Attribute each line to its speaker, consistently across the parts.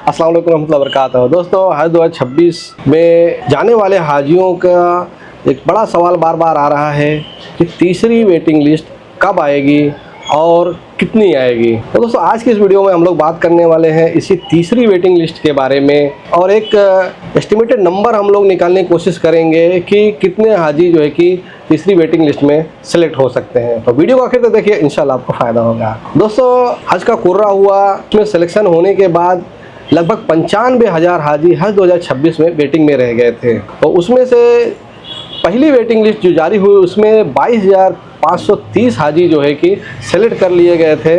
Speaker 1: अस्सलाम वालेकुम रहमतुल्लाहि व बरकातहू। दोस्तों, हज 2026 में जाने वाले हाजियों का एक बड़ा सवाल बार बार आ रहा है कि तीसरी वेटिंग लिस्ट कब आएगी और कितनी आएगी। तो दोस्तों, आज की इस वीडियो में हम लोग बात करने वाले हैं इसी तीसरी वेटिंग लिस्ट के बारे में और एक एस्टिमेटेड नंबर हम लोग निकालने की कोशिश करेंगे कि कितने हाजी जो है कि तीसरी वेटिंग लिस्ट में सेलेक्ट हो सकते हैं। तो वीडियो को आखिर तक देखिए, इंशाल्लाह आपको फ़ायदा होगा। दोस्तों, हज का कुर्रा हुआ, उसमें सिलेक्शन होने के बाद लगभग 95,000 हाजी हज 2026 में वेटिंग में रह गए थे। तो उसमें से पहली वेटिंग लिस्ट जो जारी हुई उसमें 22,530 हाजी जो है कि सेलेक्ट कर लिए गए थे।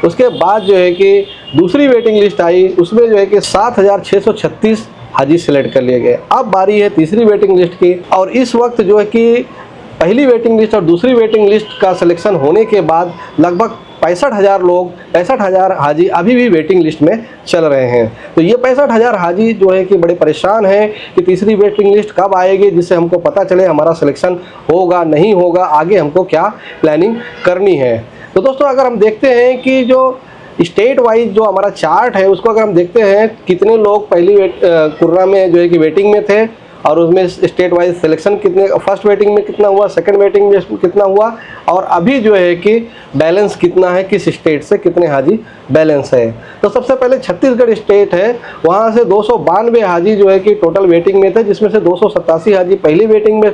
Speaker 1: उसके बाद जो है कि दूसरी वेटिंग लिस्ट आई, उसमें जो है कि 7,636 हाजी सेलेक्ट कर लिए गए। अब बारी है तीसरी वेटिंग लिस्ट की और इस वक्त जो है कि पहली वेटिंग लिस्ट और दूसरी वेटिंग लिस्ट का सिलेक्शन होने के बाद लगभग 65,000 हाजी अभी भी वेटिंग लिस्ट में चल रहे हैं। तो ये 65,000 हाजी जो है कि बड़े परेशान हैं कि तीसरी वेटिंग लिस्ट कब आएगी, जिससे हमको पता चले हमारा सिलेक्शन होगा नहीं होगा, आगे हमको क्या प्लानिंग करनी है। तो दोस्तों, अगर हम देखते हैं कि जो स्टेट वाइज जो हमारा चार्ट है उसको अगर हम देखते हैं कितने लोग पहली कुर्रा में जो है कि वेटिंग में थे और उसमें स्टेट वाइज सिलेक्शन कितने, फर्स्ट वेटिंग में कितना हुआ, सेकंड वेटिंग में कितना हुआ और अभी जो है कि बैलेंस कितना है, किस स्टेट से कितने हाजी बैलेंस है। तो सबसे पहले छत्तीसगढ़ स्टेट है, वहाँ से 292 हाजी जो है कि टोटल वेटिंग में थे, जिसमें से 287 हाजी पहली वेटिंग में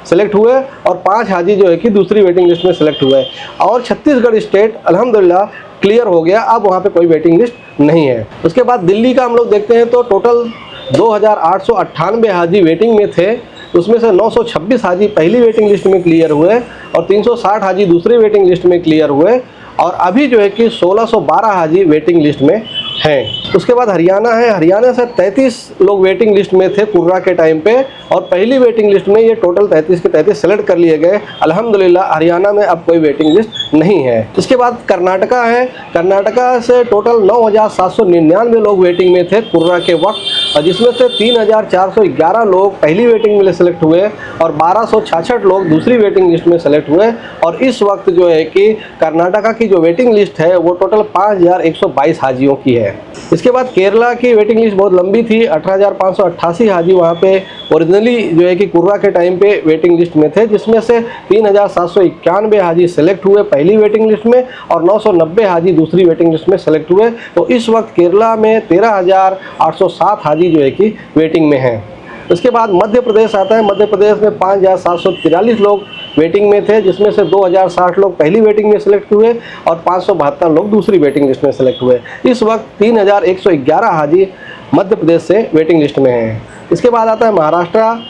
Speaker 1: सेलेक्ट हुए और 5 हाजी जो है कि दूसरी वेटिंग लिस्ट में सेलेक्ट हुए और छत्तीसगढ़ स्टेट अल्हम्दुलिल्लाह क्लियर हो गया, अब वहाँ पे कोई वेटिंग लिस्ट नहीं है। उसके बाद दिल्ली का हम लोग देखते हैं तो टोटल 2,898 हाजी वेटिंग में थे, उसमें से 926 हाजी पहली वेटिंग लिस्ट में क्लियर हुए और 360 हाजी दूसरी वेटिंग लिस्ट में क्लियर हुए और अभी जो है कि 1,612 हाजी वेटिंग लिस्ट में हैं। उसके बाद हरियाणा है, हरियाणा से 33 लोग वेटिंग लिस्ट में थे कुर्रा के टाइम पे और पहली वेटिंग लिस्ट में ये टोटल 33 के 33 सेलेक्ट कर लिए गए। अल्हम्दुलिल्लाह हरियाणा में अब कोई वेटिंग लिस्ट नहीं है। इसके बाद कर्नाटका है, कर्नाटका से टोटल 9,799 लोग वेटिंग में थे कुर्रा के वक्त और जिसमें से 3,411 लोग पहली वेटिंग में सेलेक्ट हुए और 1,266 लोग दूसरी वेटिंग लिस्ट में सेलेक्ट हुए और इस वक्त जो है कि कर्नाटका की जो वेटिंग लिस्ट है वो टोटल 5,122 हाजियों की है। इसके बाद केरला की वेटिंग लिस्ट बहुत लंबी थी, 18,588 हाजी वहाँ पे ओरिजिनली जो है कि कुर्रा के टाइम पे वेटिंग लिस्ट में थे, जिसमें से 3,791 हाजी सेलेक्ट हुए पहली वेटिंग लिस्ट में और 990 हाजी दूसरी वेटिंग लिस्ट में सेलेक्ट हुए। तो इस वक्त केरला में 13,807 हाजी जो है कि वेटिंग में हैं। उसके बाद मध्य प्रदेश आता है, मध्य प्रदेश में 5,743 लोग वेटिंग में थे, जिसमें से 2,060 लोग पहली वेटिंग में सेलेक्ट हुए और 572 लोग दूसरी वेटिंग लिस्ट में सेलेक्ट हुए। इस वक्त 3,111 हाजी मध्य प्रदेश से वेटिंग लिस्ट में हैं। इसके बाद आता है महाराष्ट्र,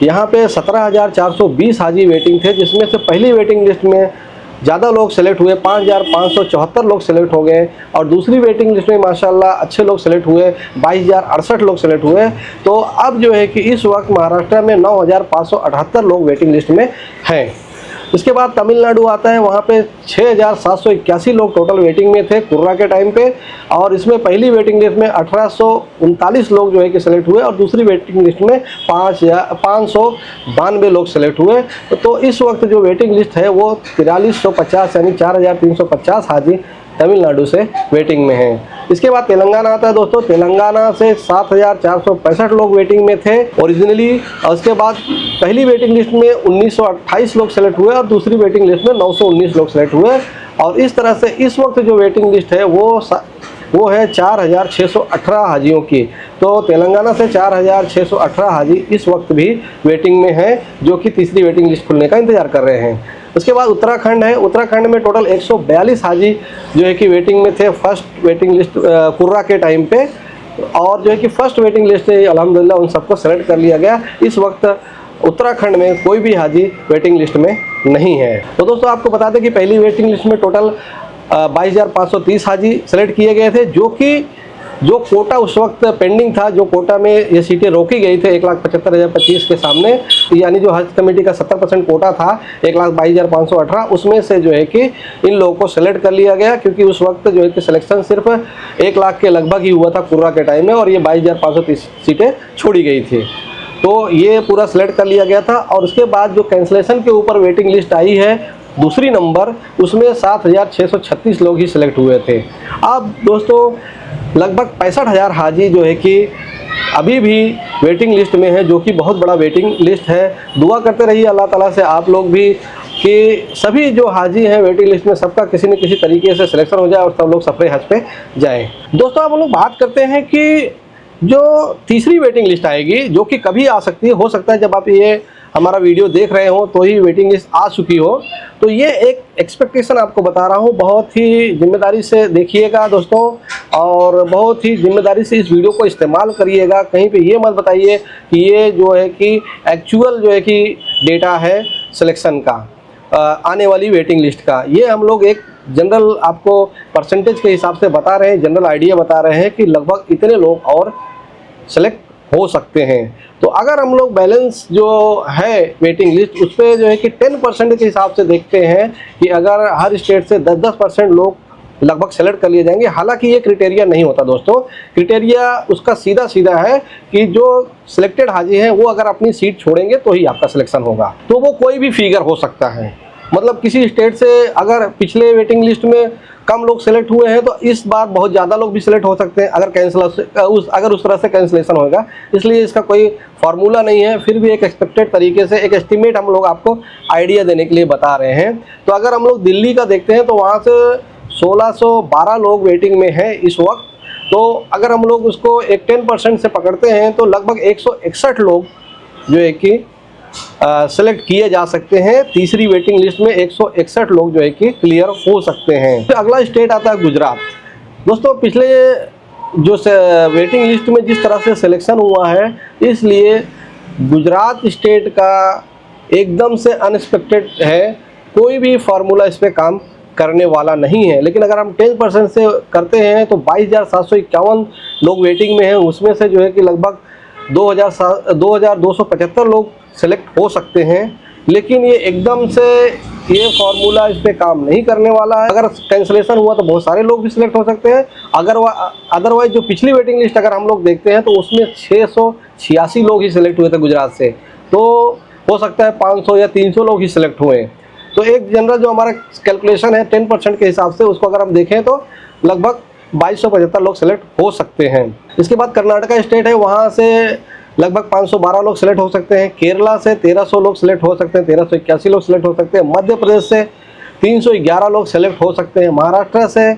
Speaker 1: यहाँ पे 17,420 हाजी वेटिंग थे, जिसमें से पहली वेटिंग लिस्ट में ज़्यादा लोग सेलेक्ट हुए, 5,574 लोग सेलेक्ट हो गए और दूसरी वेटिंग लिस्ट में माशाल्लाह अच्छे लोग सेलेक्ट हुए, 22,068 लोग सेलेक्ट हुए। तो अब जो है कि इस वक्त महाराष्ट्र में 9,578 लोग वेटिंग लिस्ट में हैं। इसके बाद तमिलनाडु आता है, वहाँ पे 6,781 लोग टोटल वेटिंग में थे कुर्रा के टाइम पे और इसमें पहली वेटिंग लिस्ट में 1,839 लोग जो है कि सेलेक्ट हुए और दूसरी वेटिंग लिस्ट में 5,592 लोग सेलेक्ट हुए। तो इस वक्त जो वेटिंग लिस्ट है वो 4350 यानी 4,350 हाजी तमिलनाडु से वेटिंग में हैं। इसके बाद तेलंगाना आता है दोस्तों, तेलंगाना से 7,465 लोग वेटिंग में थे ओरिजिनली और उसके बाद पहली वेटिंग लिस्ट में 1,928 लोग सेलेक्ट हुए और दूसरी वेटिंग लिस्ट में 919 लोग सेलेक्ट हुए और इस तरह से इस वक्त जो वेटिंग लिस्ट है वो है 4,618 हाजियों की। तो तेलंगाना से 4,618 हाजी इस वक्त भी वेटिंग में हैं, जो कि तीसरी वेटिंग लिस्ट खुलने का इंतज़ार कर रहे हैं। उसके बाद उत्तराखंड है, उत्तराखंड में टोटल 142 हाजी जो है कि वेटिंग में थे फर्स्ट वेटिंग लिस्ट कुर्रा के टाइम पे और जो है कि फर्स्ट वेटिंग लिस्ट है अल्हम्दुलिल्लाह उन सबको सेलेक्ट कर लिया गया। इस वक्त उत्तराखंड में कोई भी हाजी वेटिंग लिस्ट में नहीं है। तो दोस्तों, आपको बता दें कि पहली वेटिंग लिस्ट में टोटल 22,530 हाजी सेलेक्ट किए गए थे, जो कोटा उस वक्त पेंडिंग था, जो कोटा में ये सीटें रोकी गई थे 1,75,025 के सामने, यानी जो हज कमेटी का 70% कोटा था 1,22,518, उसमें से जो है कि इन लोगों को सेलेक्ट कर लिया गया, क्योंकि उस वक्त जो है कि सिलेक्शन सिर्फ 1 लाख के लगभग ही हुआ था कुर्रा के टाइम में और ये 22,530 सीटें छोड़ी गई थी। तो ये पूरा सेलेक्ट कर लिया गया था और उसके बाद जो कैंसलेशन के ऊपर वेटिंग लिस्ट आई है दूसरी नंबर, उसमें 7,636 लोग ही सिलेक्ट हुए थे। अब दोस्तों लगभग 65,000 हाजी जो है कि अभी भी वेटिंग लिस्ट में है, जो कि बहुत बड़ा वेटिंग लिस्ट है। दुआ करते रहिए अल्लाह ताला से आप लोग भी कि सभी जो हाजी हैं वेटिंग लिस्ट में, सबका किसी न किसी तरीके से सिलेक्शन हो जाए और सब लोग सफरे हज पे जाएं। दोस्तों अब हम लोग बात करते हैं कि जो तीसरी वेटिंग लिस्ट आएगी, जो कि कभी आ सकती है, हो सकता है जब आप ये हमारा वीडियो देख रहे हो तो ही वेटिंग लिस्ट आ चुकी हो। तो ये एक एक्सपेक्टेशन आपको बता रहा हूँ, बहुत ही जिम्मेदारी से देखिएगा दोस्तों, और बहुत ही जिम्मेदारी से इस वीडियो को इस्तेमाल करिएगा। कहीं पे ये मत बताइए कि ये जो है कि एक्चुअल जो है कि डेटा है सिलेक्शन का, आने वाली वेटिंग लिस्ट का। ये हम लोग एक जनरल आपको परसेंटेज के हिसाब से बता रहे हैं, जनरल आइडिया बता रहे हैं कि लगभग इतने लोग और सेलेक्ट हो सकते हैं। तो अगर हम लोग बैलेंस जो है वेटिंग लिस्ट उस पर जो है कि 10% के हिसाब से देखते हैं कि अगर हर स्टेट से 10% लोग लगभग सेलेक्ट कर लिए जाएंगे। हालांकि ये क्राइटेरिया नहीं होता दोस्तों, क्राइटेरिया उसका सीधा है कि जो सिलेक्टेड हाजी हैं वो अगर अपनी सीट छोड़ेंगे तो ही आपका सिलेक्शन होगा। तो वो कोई भी फिगर हो सकता है, मतलब किसी स्टेट से अगर पिछले वेटिंग लिस्ट में कम लोग सेलेक्ट हुए हैं तो इस बार बहुत ज़्यादा लोग भी सिलेक्ट हो सकते हैं अगर उस तरह से कैंसिलेशन होगा। इसलिए इसका कोई फार्मूला नहीं है, फिर भी एक एक्सपेक्टेड तरीके से एक एस्टिमेट हम लोग आपको आइडिया देने के लिए बता रहे हैं। तो अगर हम लोग दिल्ली का देखते हैं तो वहाँ से 1612 लोग वेटिंग में हैं इस वक्त। तो अगर हम लोग उसको एक 10% से पकड़ते हैं तो लगभग 161 लोग जो है कि सेलेक्ट किए जा सकते हैं। तीसरी वेटिंग लिस्ट में 161 लोग जो है कि क्लियर हो सकते हैं। तो अगला स्टेट आता है गुजरात। दोस्तों पिछले जो वेटिंग लिस्ट में जिस तरह से सिलेक्शन हुआ है, इसलिए गुजरात स्टेट का एकदम से अनएक्सपेक्टेड है, कोई भी फार्मूला इस पर काम करने वाला नहीं है। लेकिन अगर हम 10% से करते हैं तो 22,751 लोग वेटिंग में हैं, उसमें से जो है कि लगभग 2,275 लोग सेलेक्ट हो सकते हैं। लेकिन ये एकदम से ये फार्मूला इस पे काम नहीं करने वाला है। अगर कैंसिलेशन हुआ तो बहुत सारे लोग भी सिलेक्ट हो सकते हैं। अदरवाइज जो पिछली वेटिंग लिस्ट अगर हम लोग देखते हैं तो उसमें 686 लोग ही सिलेक्ट हुए थे गुजरात से, तो हो सकता है 500 या 300 लोग ही सिलेक्ट हुए। तो एक जनरल जो हमारा कैलकुलेशन है 10% के हिसाब से, उसको अगर हम देखें तो लगभग 2275 लोग सेलेक्ट हो सकते हैं। इसके बाद कर्नाटका स्टेट है, वहाँ से लगभग 512 लोग सेलेक्ट हो सकते हैं। केरला से 1300 लोग सेलेक्ट हो सकते हैं, 1381 लोग सेलेक्ट हो सकते हैं। मध्य प्रदेश से 311 लोग सेलेक्ट हो सकते हैं। महाराष्ट्र से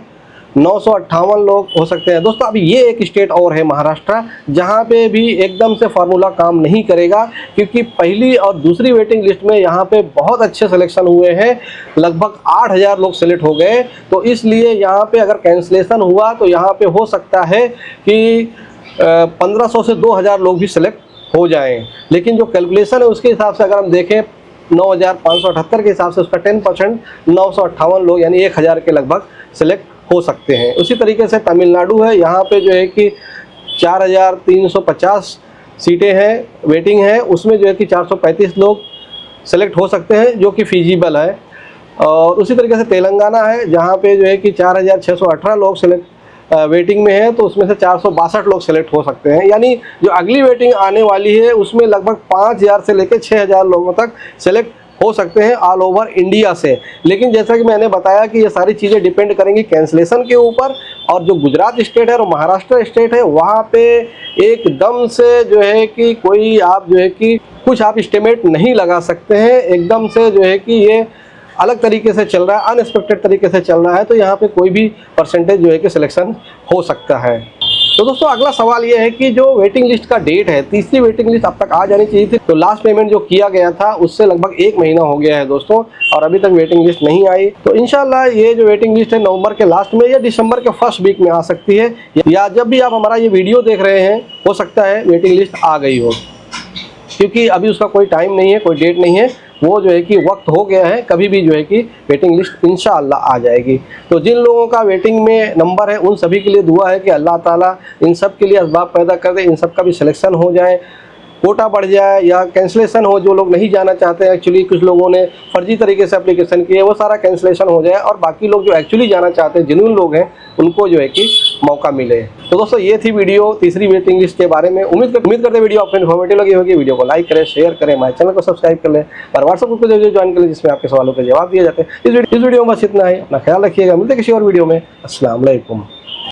Speaker 1: 958 लोग हो सकते हैं। दोस्तों अभी ये एक स्टेट और है महाराष्ट्र, जहाँ पे भी एकदम से फार्मूला काम नहीं करेगा, क्योंकि पहली और दूसरी वेटिंग लिस्ट में यहाँ पे बहुत अच्छे सिलेक्शन हुए हैं, लगभग 8000 लोग सेलेक्ट हो गए। तो इसलिए यहाँ पे अगर कैंसिलेशन हुआ तो यहाँ पे हो सकता है कि 1500 से 2000 लोग भी सेलेक्ट हो जाएं। लेकिन जो कैलकुलेशन है उसके हिसाब से अगर हम देखें 9578 के हिसाब से उसका 10% 958 लोग यानी 1000 के लगभग सेलेक्ट हो सकते हैं। उसी तरीके से तमिलनाडु है, यहाँ पे जो है कि 4350 सीटें हैं वेटिंग है, उसमें जो है कि 435 लोग सेलेक्ट हो सकते हैं, जो कि फिजिबल है। और उसी तरीके से तेलंगाना है, जहाँ पे जो है कि 4618 लोग सेलेक्ट वेटिंग में है, तो उसमें से 462 लोग सेलेक्ट हो सकते हैं। यानी जो अगली वेटिंग आने वाली है उसमें लगभग 5000 से लेकर 6000 लोगों तक सेलेक्ट हो सकते हैं ऑल ओवर इंडिया से। लेकिन जैसा कि मैंने बताया कि ये सारी चीज़ें डिपेंड करेंगी कैंसिलेशन के ऊपर। और जो गुजरात स्टेट है और महाराष्ट्र स्टेट है, वहाँ पे एकदम से जो है कि कोई आप जो है कि कुछ आप एस्टिमेट नहीं लगा सकते हैं। एकदम से जो है कि ये अलग तरीके से चल रहा है, अनएक्सपेक्टेड तरीके से चल रहा है, तो यहाँ पे कोई भी परसेंटेज जो है कि सिलेक्शन हो सकता है। तो दोस्तों अगला सवाल ये है कि जो वेटिंग लिस्ट का डेट है, तीसरी वेटिंग लिस्ट अब तक आ जानी चाहिए थी। तो लास्ट पेमेंट जो किया गया था उससे लगभग 1 महीना हो गया है दोस्तों, और अभी तक वेटिंग लिस्ट नहीं आई। तो इंशाल्लाह ये जो वेटिंग लिस्ट है नवंबर के लास्ट में या दिसंबर के फर्स्ट वीक में आ सकती है, या जब भी आप हमारा ये वीडियो देख रहे हैं हो सकता है वेटिंग लिस्ट आ गई हो, क्योंकि अभी उसका कोई टाइम नहीं है, कोई डेट नहीं है, वो जो है कि वक्त हो गया है, कभी भी जो है कि वेटिंग लिस्ट इंशाअल्लाह आ जाएगी। तो जिन लोगों का वेटिंग में नंबर है उन सभी के लिए दुआ है कि अल्लाह ताला इन सब के लिए असबाब पैदा कर दे, इन सब का भी सिलेक्शन हो जाए। कोटा बढ़ जाए या कैंसिलेशन हो, जो लोग नहीं जाना चाहते हैं, एक्चुअली कुछ लोगों ने फर्जी तरीके से एप्लीकेशन किए, वो सारा कैंसिलेशन हो जाए और बाकी लोग जो एक्चुअली जाना चाहते हैं, जेन्युइन लोग हैं, उनको जो है कि मौका मिले। तो दोस्तों ये थी वीडियो तीसरी वेटिंग लिस्ट के बारे में। उम्मीद करते हैं वीडियो आपको इन्फॉर्मेटिव लगी होगी। वीडियो को लाइक करें, शेयर करें, हमारे चैनल को सब्सक्राइब कर लें और व्हाट्सएप ग्रुप को ज्वाइन कर लें, जिसमें आपके सवालों के जवाब दिए जाते हैं। इस वीडियो में बस इतना ही। अपना ख्याल रखिएगा, मिलते हैं किसी और वीडियो में। अस्सलाम वालेकुम।